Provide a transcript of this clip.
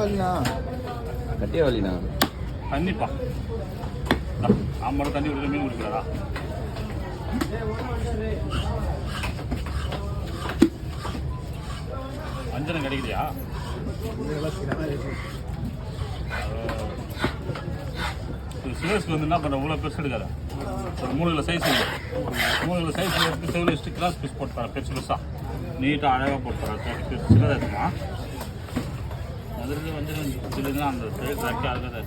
கட்டியா வலிண்ணா தண்ணிப்பா ஆமாம் தண்ணி குடிக்கிற மீன் குடிக்கிறாரா அஞ்சனம் கிடைக்குதியா சுரேஷ்க்கு வந்து என்ன பண்ணுற இவ்வளோ பெருசு எடுக்காத ஒரு 3 கிலோ சைஸ் இல்லை 3 கிலோ சைஸ் எடுத்து செவ்வளோ வச்சுட்டு கிளாஸ் பீஸ் போட்டு தரேன் பெருசு பெருசாக நீட்டாக அழகாக போட்டு தரேன் சின்னதாக இருக்குமா அதிலிருந்து வந்து சின்னதுன்னா அந்த சைஸ் ரக்கி அழகாக